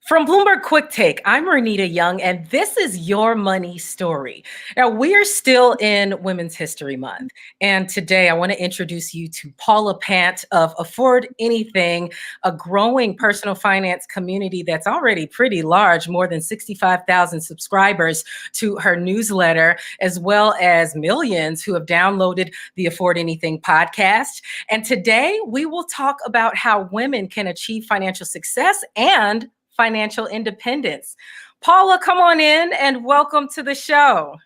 From Bloomberg Quick Take, I'm Renita Young, and this is Your Money Story. Now, we're still in Women's History Month, and today I want to introduce you to Paula Pant of Afford Anything, a growing personal finance community that's already pretty large, more than 65,000 subscribers to her newsletter, as well as millions who have downloaded the Afford Anything podcast. And today we will talk about how women can achieve financial success and financial independence. Paula, come on in and welcome to the show.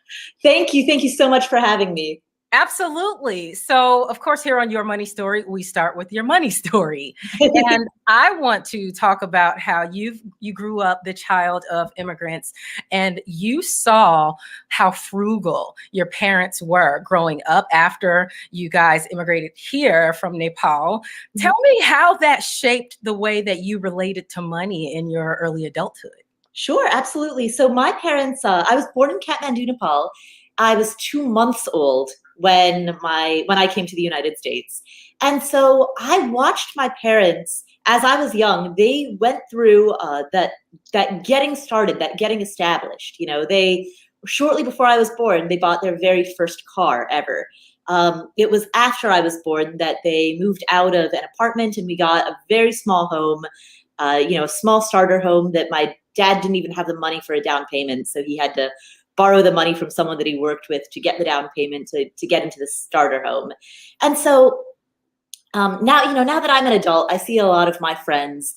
Thank you. Thank you so much for having me. Absolutely. So, of course, here on Your Money Story, we start with your money story. And I want to talk about how you grew up the child of immigrants and you saw how frugal your parents were growing up after you guys immigrated here from Nepal. Tell me how that shaped the way that you related to money in your early adulthood. Sure, absolutely. So my parents, I was born in Kathmandu, Nepal. I was 2 months old when I came to the United States. And so I watched my parents as I was young. They went through that getting started, that getting established. You know, they shortly before I was born, they bought their very first car ever. It was after I was born that they moved out of an apartment and we got a very small home, a small starter home that my dad didn't even have the money for a down payment. So he had to borrow the money from someone that he worked with to get the down payment to get into the starter home. And so now that I'm an adult, I see a lot of my friends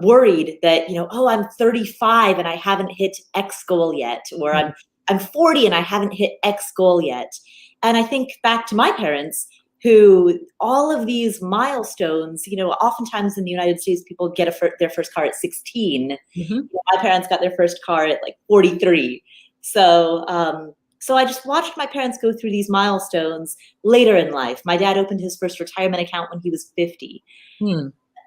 worried that, oh, I'm 35 and I haven't hit X goal yet, or I'm 40 and I haven't hit X goal yet. And I think back to my parents, who all of these milestones, oftentimes in the United States, people get their first car at 16. Mm-hmm. My parents got their first car at like 43. So I just watched my parents go through these milestones later in life. My dad opened his first retirement account when he was 50.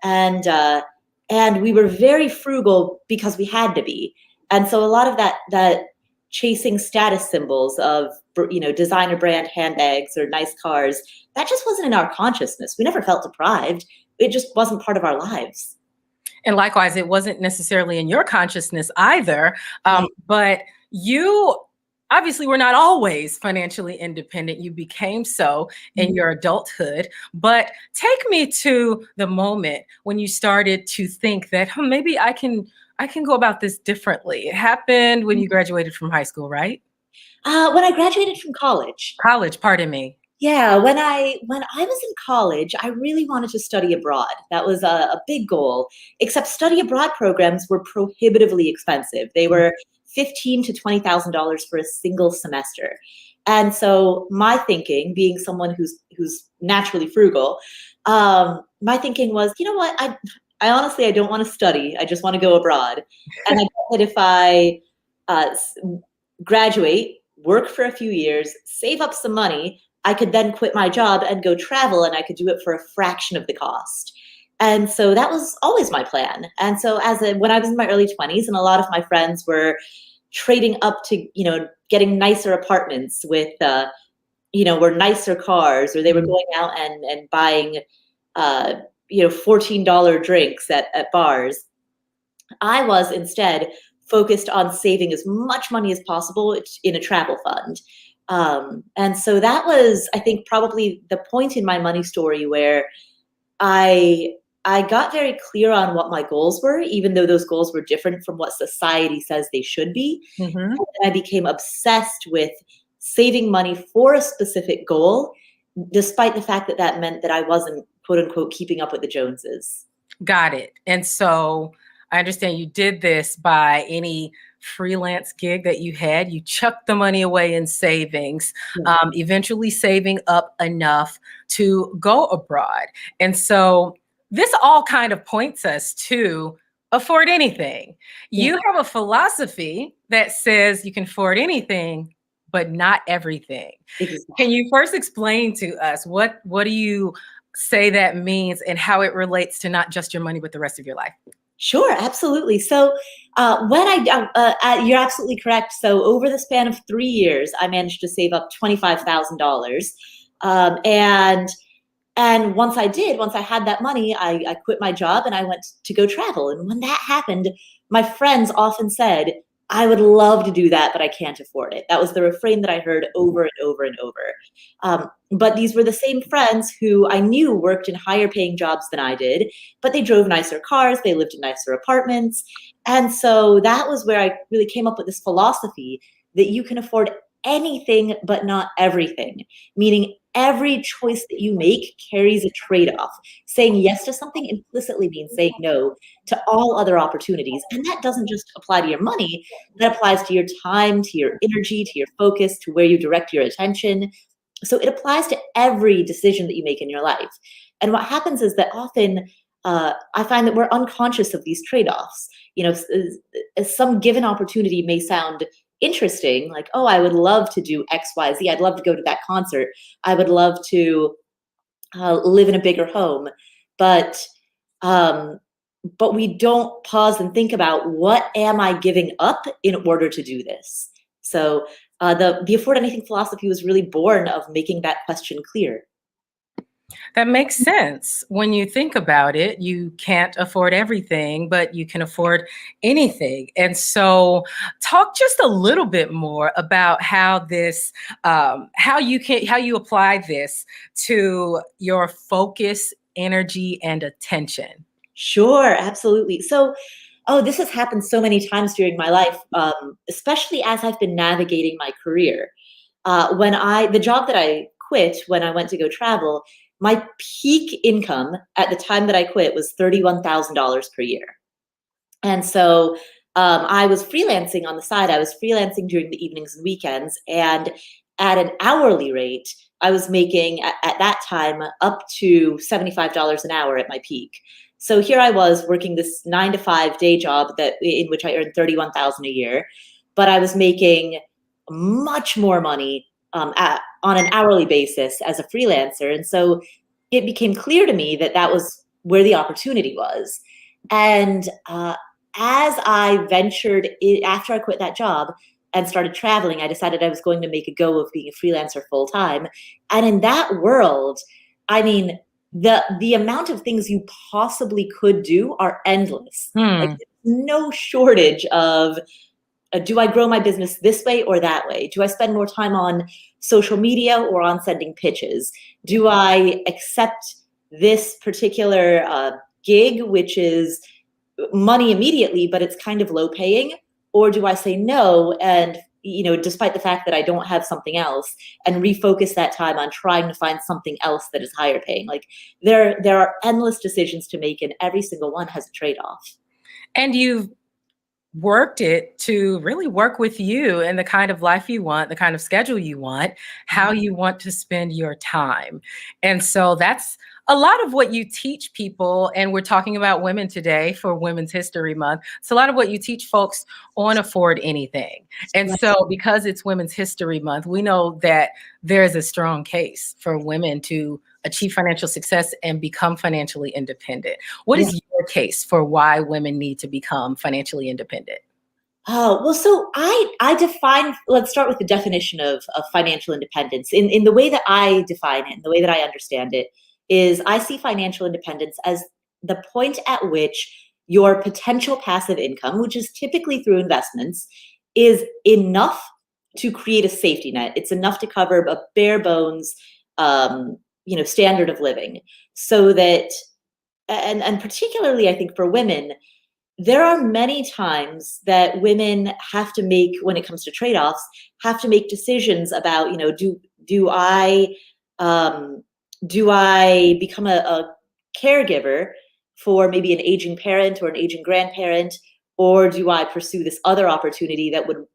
And we were very frugal because we had to be. And so a lot of that chasing status symbols of, designer brand handbags or nice cars, that just wasn't in our consciousness. We never felt deprived. It just wasn't part of our lives. And likewise, it wasn't necessarily in your consciousness either. But you obviously were not always financially independent. You became so in your adulthood. But take me to the moment when you started to think that maybe I can go about this differently. It happened when you graduated from high school, right? When I graduated from college. College, pardon me. Yeah, when I was in college, I really wanted to study abroad. That was a big goal, except study abroad programs were prohibitively expensive. They were $15,000 to $20,000 for a single semester. And so my thinking, being someone who's naturally frugal, my thinking was, you know what, I honestly, I don't want to study. I just want to go abroad. And I thought that if I graduate, work for a few years, save up some money, I could then quit my job and go travel, and I could do it for a fraction of the cost. And so that was always my plan. And so when I was in my early 20s, and a lot of my friends were trading up to, getting nicer apartments with, were nicer cars, or they were going out and buying, $14 drinks at bars. I was instead focused on saving as much money as possible in a travel fund. And so that was, I think, probably the point in my money story where I got very clear on what my goals were, even though those goals were different from what society says they should be. Mm-hmm. And I became obsessed with saving money for a specific goal, despite the fact that meant that I wasn't, quote unquote, keeping up with the Joneses. Got it. And so I understand you did this by any freelance gig that you had. You chucked the money away in savings, eventually saving up enough to go abroad. And so this all kind of points us to afford anything. Yeah. You have a philosophy that says you can afford anything, but not everything. Exactly. Can you first explain to us what do you say that means and how it relates to not just your money, but the rest of your life? Sure, absolutely. So you're absolutely correct. So over the span of 3 years, I managed to save up $25,000. And once I had that money, I quit my job and I went to go travel. And when that happened, my friends often said, I would love to do that, but I can't afford it. That was the refrain that I heard over and over and over. But these were the same friends who I knew worked in higher paying jobs than I did, but they drove nicer cars, they lived in nicer apartments. And so that was where I really came up with this philosophy that you can afford anything, but not everything, meaning every choice that you make carries a trade-off. Saying yes to something implicitly means saying no to all other opportunities. And that doesn't just apply to your money, that applies to your time, to your energy, to your focus, to where you direct your attention. So it applies to every decision that you make in your life. And what happens is that often I find that we're unconscious of these trade-offs. You know, some given opportunity may sound interesting, like, oh, I would love to do X, Y, Z. I'd love to go to that concert. I would love to live in a bigger home. But we don't pause and think about, what am I giving up in order to do this? So the afford anything philosophy was really born of making that question clear. That makes sense. When you think about it, you can't afford everything, but you can afford anything. And so, talk just a little bit more about how this, how you apply this to your focus, energy, and attention. Sure, absolutely. So, oh, this has happened so many times during my life, especially as I've been navigating my career. The job that I quit when I went to go travel, my peak income at the time that I quit was $31,000 per year. And so I was freelancing on the side. I was freelancing during the evenings and weekends. And at an hourly rate, I was making at that time up to $75 an hour at my peak. So here I was working this 9 to 5 day job in which I earned 31,000 a year, but I was making much more money on an hourly basis as a freelancer. And so it became clear to me that that was where the opportunity was. And as I ventured after I quit that job and started traveling, I decided I was going to make a go of being a freelancer full time. And in that world, I mean, the amount of things you possibly could do are endless. Like, Hmm. no shortage of, do I grow my business this way or that way? Do I spend more time on social media or on sending pitches? Do I accept this particular gig, which is money immediately, but it's kind of low paying? Or do I say no, and despite the fact that I don't have something else, and refocus that time on trying to find something else that is higher paying? Like, there are endless decisions to make, and every single one has a trade-off. And you've worked it to really work with you and the kind of life you want, the kind of schedule you want, how you want to spend your time. And so that's a lot of what you teach people. And we're talking about women today for Women's History Month. It's a lot of what you teach folks on Afford Anything. And so, because it's Women's History Month, we know that there's a strong case for women to achieve financial success and become financially independent. What is your case for why women need to become financially independent? Oh, well, so I define, let's start with the definition of financial independence. In the way that I define it, and the way that I understand it, is I see financial independence as the point at which your potential passive income, which is typically through investments, is enough to create a safety net. It's enough to cover a bare bones, standard of living, so that, and particularly I think for women, there are many times that women have to make, when it comes to trade-offs, have to make decisions about, do I become a caregiver for maybe an aging parent or an aging grandparent, or do I pursue this other opportunity that would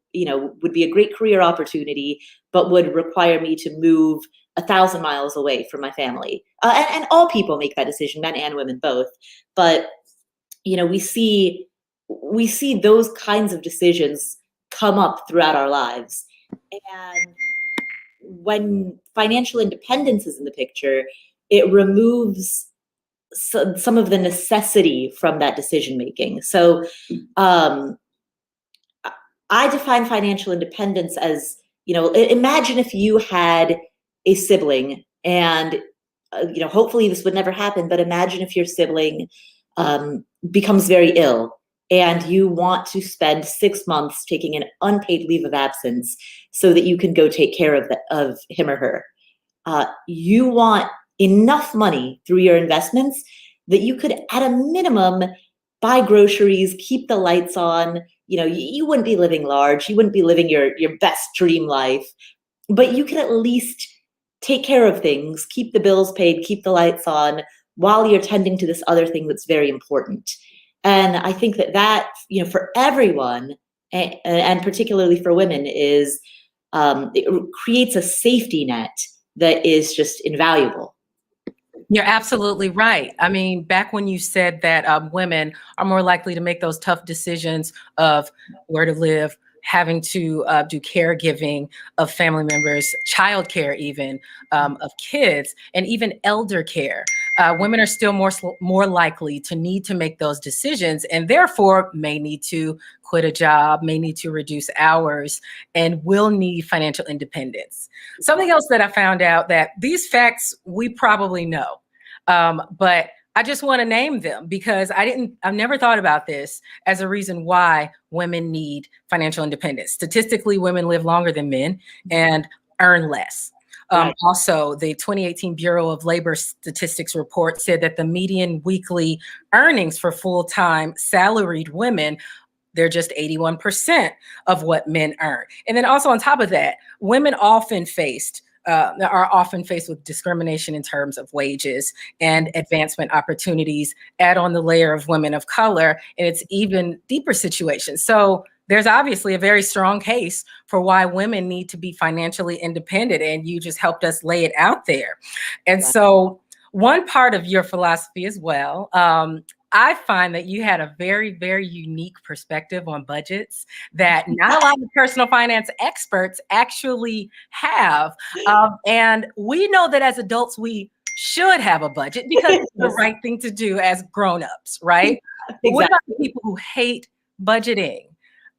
be a great career opportunity, but would require me to move 1,000 miles away from my family? And all people make that decision, men and women both. But we see those kinds of decisions come up throughout our lives. And when financial independence is in the picture, it removes some of the necessity from that decision making. So I define financial independence as, imagine if you had a sibling and hopefully this would never happen, but imagine if your sibling becomes very ill and you want to spend 6 months taking an unpaid leave of absence so that you can go take care of him or her. You want enough money through your investments that you could, at a minimum, buy groceries, keep the lights on. You wouldn't be living large. You wouldn't be living your best dream life, but you can at least take care of things, keep the bills paid, keep the lights on while you're tending to this other thing that's very important. And I think that for everyone, and particularly for women, it creates a safety net that is just invaluable. You're absolutely right. I mean, back when you said that women are more likely to make those tough decisions of where to live, having to do caregiving of family members, childcare even, of kids, and even elder care. Women are still more likely to need to make those decisions, and therefore may need to quit a job, may need to reduce hours, and will need financial independence. Something else that I found out, that these facts we probably know, but I just want to name them because I've never thought about this as a reason why women need financial independence. Statistically, women live longer than men and earn less. Right. Also, the 2018 Bureau of Labor Statistics report said that the median weekly earnings for full-time salaried women, they're just 81% of what men earn. And then also on top of that, women are often faced with discrimination in terms of wages and advancement opportunities. Add on the layer of women of color, and it's even deeper situation. So there's obviously a very strong case for why women need to be financially independent, and you just helped us lay it out there. And so one part of your philosophy as well, I find that you had a very, very unique perspective on budgets that not a lot of personal finance experts actually have. And we know that as adults, we should have a budget because it's the right thing to do as grown-ups, right? Exactly. But what about the people who hate budgeting?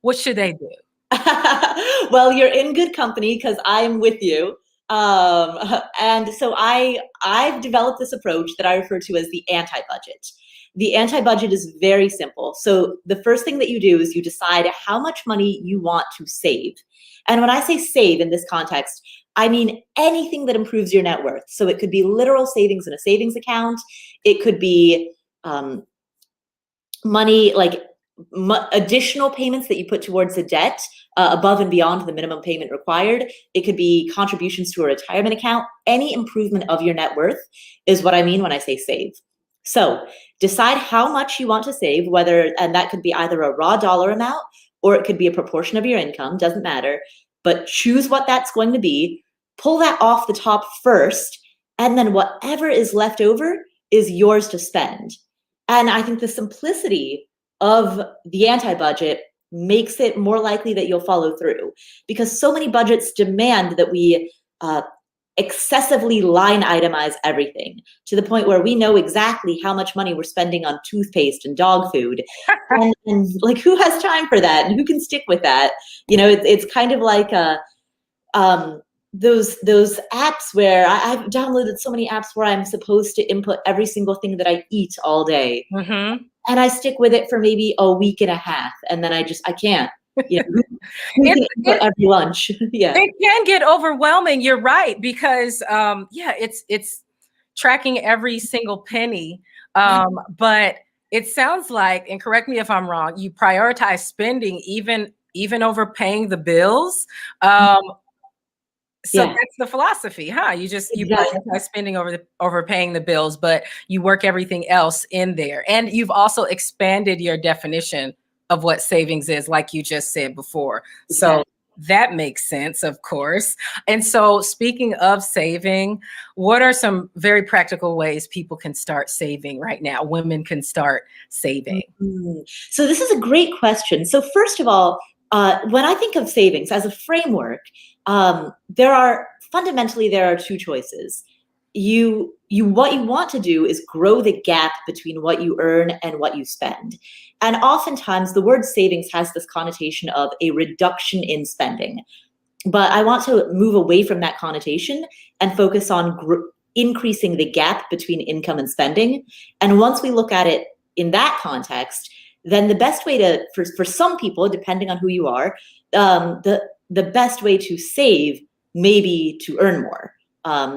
What should they do? Well, you're in good company because I'm with you. And so I've developed this approach that I refer to as the anti-budget. The anti-budget is very simple. So the first thing that you do is you decide how much money you want to save. And when I say save in this context, I mean anything that improves your net worth. So it could be literal savings in a savings account. It could be money like additional payments that you put towards the debt above and beyond the minimum payment required. It could be contributions to a retirement account. Any improvement of your net worth is what I mean when I say save. So decide how much you want to save, and that could be either a raw dollar amount or it could be a proportion of your income, doesn't matter, but choose what that's going to be, pull that off the top first, and then whatever is left over is yours to spend. And I think the simplicity of the anti-budget makes it more likely that you'll follow through, because so many budgets demand that we excessively line itemize everything to the point where we know exactly how much money we're spending on toothpaste and dog food. and like, who has time for that? And who can stick with that? It's kind of like those apps where I've downloaded so many apps where I'm supposed to input every single thing that I eat all day. Mm-hmm. And I stick with it for maybe a week and a half. And then I can't. Who can input every lunch? Yeah. It can get overwhelming. You're right, because it's tracking every single penny. But it sounds like, and correct me if I'm wrong, you prioritize spending even over paying the bills. So that's the philosophy, huh? You prioritize spending over paying the bills, but you work everything else in there. And you've also expanded your definition of what savings is, like you just said before. So that makes sense, of course. And so speaking of saving, what are some very practical ways people can start saving right now? Women can start saving. Mm-hmm. So this is a great question. So first of all, when I think of savings as a framework, there are two choices. What you want to do is grow the gap between what you earn and what you spend. And oftentimes the word savings has this connotation of a reduction in spending. But I want to move away from that connotation and focus on increasing the gap between income and spending. And once we look at it in that context, then the best way to, for some people, depending on who you are, the best way to save may be to earn more.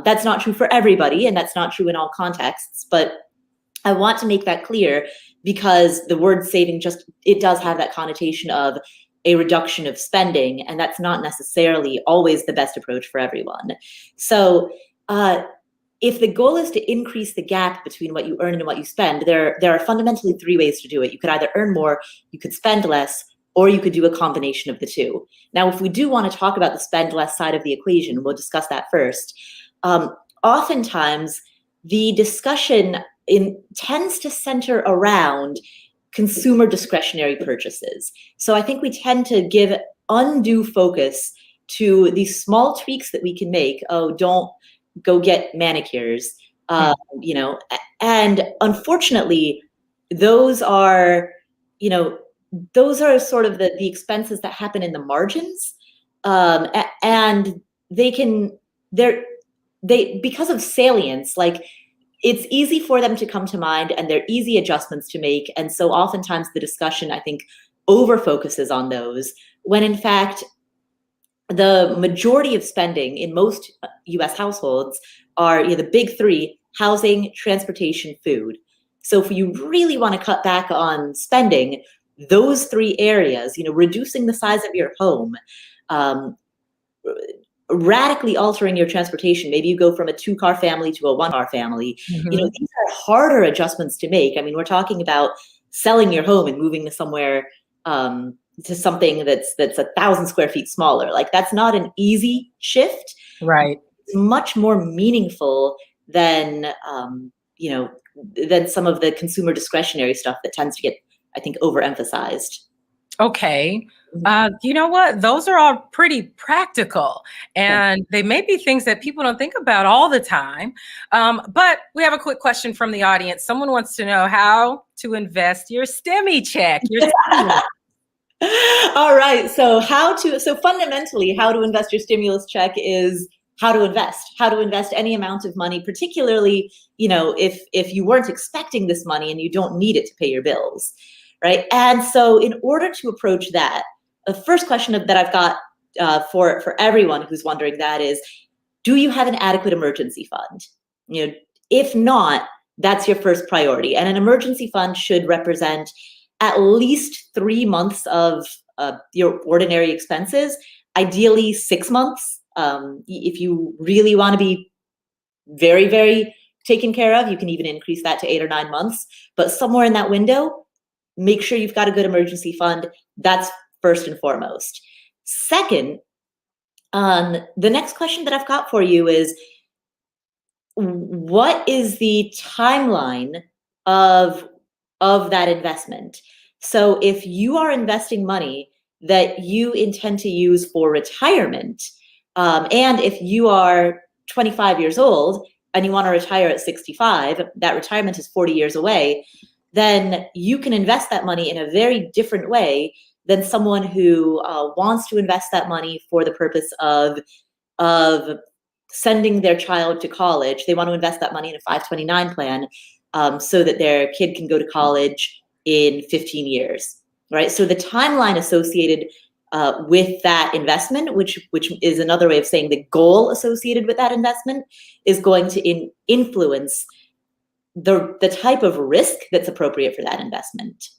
That's not true for everybody, and that's not true in all contexts, but I want to make that clear because the word saving it does have that connotation of a reduction of spending, and that's not necessarily always the best approach for everyone. So if the goal is to increase the gap between what you earn and what you spend, there are fundamentally three ways to do it. You could either earn more, you could spend less, or you could do a combination of the two. Now, if we do want to talk about the spend less side of the equation, we'll discuss that first. Oftentimes, the discussion tends to center around consumer discretionary purchases. So I think we tend to give undue focus to these small tweaks that we can make. Oh, don't go get manicures, and unfortunately, those are sort of the expenses that happen in the margins, and they because of salience, like it's easy for them to come to mind, and they're easy adjustments to make. And so oftentimes the discussion, I think, over focuses on those, when in fact, the majority of spending in most US households are the big three: housing, transportation, food. So if you really want to cut back on spending, those three areas, reducing the size of your home, radically altering your transportation. Maybe you go from a 2-car family to a 1-car family. Mm-hmm. These are harder adjustments to make. I mean, we're talking about selling your home and moving to somewhere, to something that's 1,000 square feet smaller. Like, that's not an easy shift. Right. It's much more meaningful than some of the consumer discretionary stuff that tends to get, I think, overemphasized. Okay. You know what? Those are all pretty practical, and they may be things that people don't think about all the time. But we have a quick question from the audience. Someone wants to know how to invest your STEMI check. All right. So fundamentally, how to invest your stimulus check is how to invest any amount of money, particularly, if you weren't expecting this money and you don't need it to pay your bills. Right. And so in order to approach that, the first question that I've got for everyone who's wondering that is, do you have an adequate emergency fund? If not, that's your first priority. And an emergency fund should represent at least 3 months of your ordinary expenses, ideally 6 months. If you really want to be very, very taken care of, you can even increase that to 8 or 9 months. But somewhere in that window, make sure you've got a good emergency fund. That's first and foremost. Second, the next question that I've got for you is, what is the timeline of that investment? So if you are investing money that you intend to use for retirement, and if you are 25 years old and you want to retire at 65, that retirement is 40 years away, then you can invest that money in a very different way than someone who wants to invest that money for the purpose of sending their child to college. They want to invest that money in a 529 plan, so that their kid can go to college in 15 years, right? So the timeline associated with that investment, which is another way of saying the goal associated with that investment, is going to influence the type of risk that's appropriate for that investment.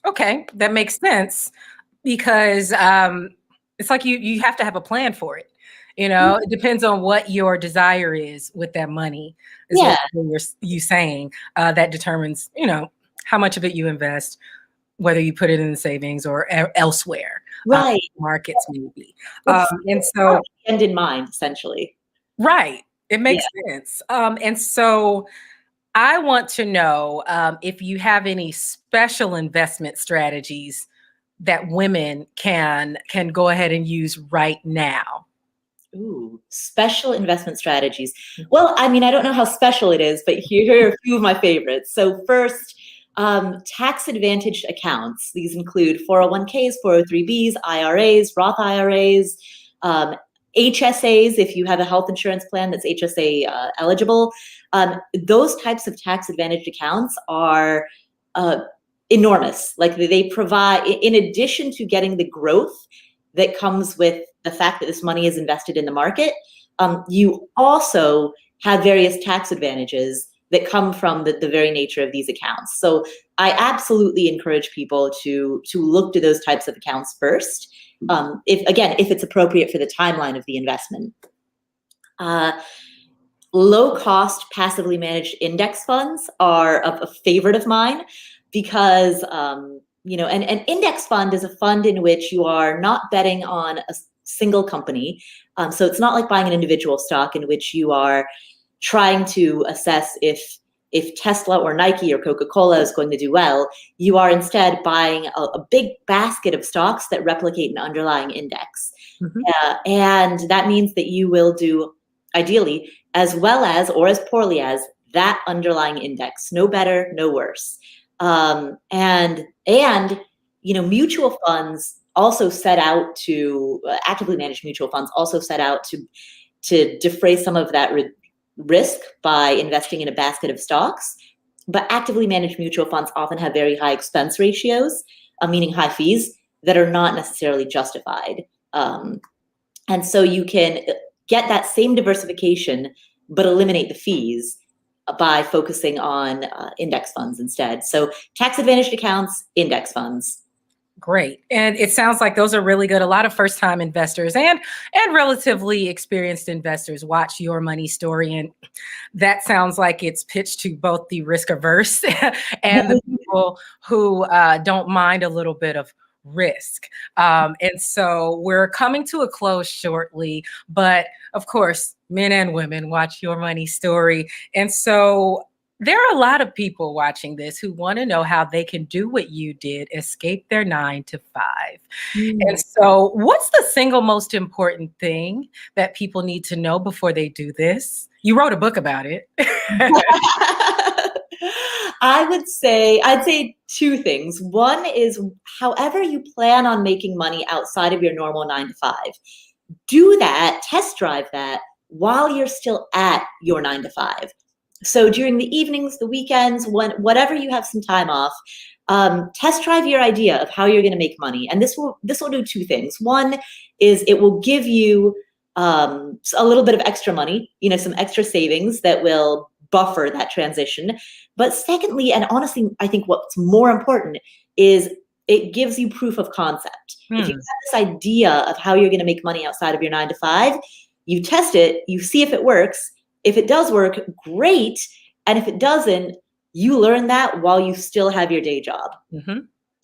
Okay, that makes sense, because it's like you have to have a plan for it. It depends on what your desire is with that money. Is what you're saying. That determines, how much of it you invest, whether you put it in the savings or elsewhere. Right. Markets maybe. And so end in mind, essentially. Right. It makes sense. And so I want to know if you have any special investment strategies that women can go ahead and use right now. Ooh, special investment strategies. Well, I mean, I don't know how special it is, but here are a few of my favorites. So first, tax advantaged accounts. These include 401ks, 403bs, IRAs, Roth IRAs, HSAs, if you have a health insurance plan that's HSA eligible, those types of tax advantaged accounts are enormous. Like they provide, in addition to getting the growth that comes with the fact that this money is invested in the market, you also have various tax advantages that come from the very nature of these accounts. So I absolutely encourage people to look to those types of accounts first, if it's appropriate for the timeline of the investment. Low cost passively managed index funds are a favorite of mine because an index fund is a fund in which you are not betting on a single company. So it's not like buying an individual stock in which you are trying to assess if Tesla or Nike or Coca-Cola is going to do well. You are instead buying a big basket of stocks that replicate an underlying index. Mm-hmm. And that means that you will do, ideally, as well as or as poorly as that underlying index. No better, no worse. And mutual funds also set out to, actively managed mutual funds also set out to defray some of that risk by investing in a basket of stocks. But actively managed mutual funds often have very high expense ratios, meaning high fees that are not necessarily justified. And so you can get that same diversification, but eliminate the fees by focusing on index funds instead. So tax advantaged accounts, index funds. Great. And it sounds like those are really good. A lot of first-time investors and relatively experienced investors watch Your Money Story. And that sounds like it's pitched to both the risk averse and the people who don't mind a little bit of risk. And so we're coming to a close shortly, but of course, men and women watch Your Money Story. And so there are a lot of people watching this who want to know how they can do what you did, escape their 9-to-5. And so what's the single most important thing that people need to know before they do this? You wrote a book about it. I'd say two things. One is, however you plan on making money outside of your normal 9-to-5, do that, test drive that while you're still at your 9-to-5. So during the evenings, the weekends, whatever you have some time off, test drive your idea of how you're going to make money. And this will do two things. One is it will give you a little bit of extra money, some extra savings that will buffer that transition. But secondly, and honestly, I think what's more important is it gives you proof of concept. If you have this idea of how you're going to make money outside of your 9-to-5, you test it, you see if it works. If it does work, great. And if it doesn't, you learn that while you still have your day job. Mm-hmm.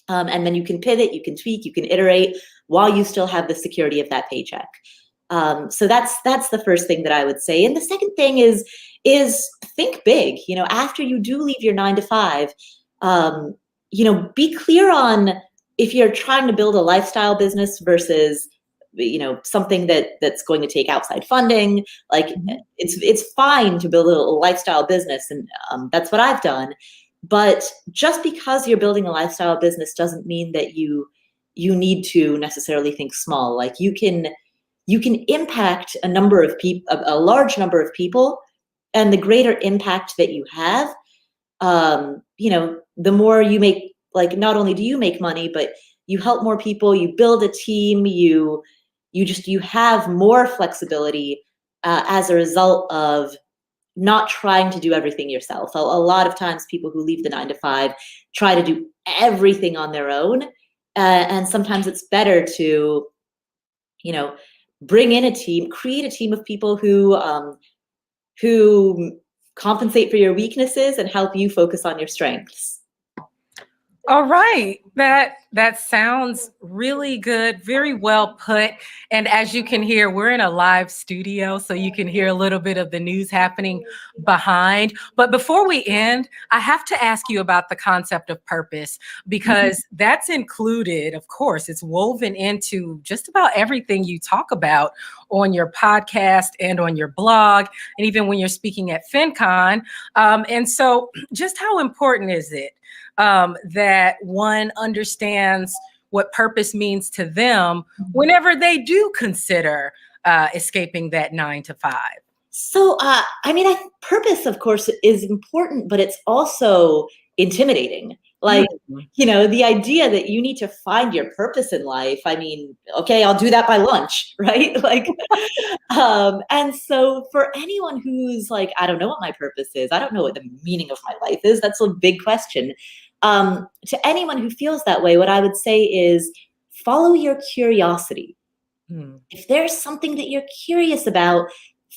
And then you can pivot, you can tweak, you can iterate while you still have the security of that paycheck. So that's the first thing that I would say. And the second thing is think big. After you do leave your 9-to-5, be clear on if you're trying to build a lifestyle business versus something that's going to take outside funding. Like it's fine to build a lifestyle business, and that's what I've done. But just because you're building a lifestyle business doesn't mean that you need to necessarily think small. Like you can impact a large number of people, and the greater impact that you have, the more you make. Like not only do you make money, but you help more people. You build a team. You have more flexibility as a result of not trying to do everything yourself. A lot of times people who leave the 9-to-5 try to do everything on their own. And sometimes it's better to, bring in a team, create a team of people who compensate for your weaknesses and help you focus on your strengths. All right. That sounds really good. Very well put. And as you can hear, we're in a live studio, so you can hear a little bit of the news happening behind. But before we end, I have to ask you about the concept of purpose, because that's included, of course, it's woven into just about everything you talk about on your podcast and on your blog, and even when you're speaking at FinCon. And so just how important is it that one understands what purpose means to them whenever they do consider escaping that 9 to 5? So, I mean, purpose, of course, is important, but it's also intimidating. Like, Mhm. the idea that you need to find your purpose in life. I mean, okay, I'll do that by lunch, right? Like, and so for anyone who's like, I don't know what my purpose is, I don't know what the meaning of my life is, that's a big question. To anyone who feels that way, what I would say is follow your curiosity. Mm. If there's something that you're curious about,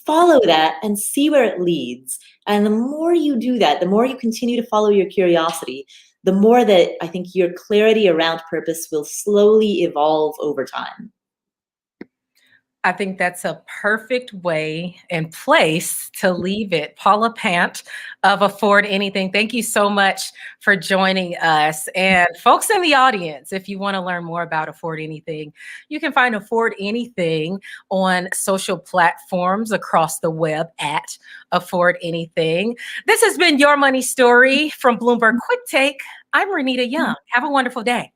follow that and see where it leads. And the more you do that, the more you continue to follow your curiosity, the more that I think your clarity around purpose will slowly evolve over time. I think that's a perfect way and place to leave it. Paula Pant of Afford Anything, thank you so much for joining us. And folks in the audience, if you want to learn more about Afford Anything, you can find Afford Anything on social platforms across the web at Afford Anything. This has been Your Money Story from Bloomberg Quick Take. I'm Renita Young. Have a wonderful day.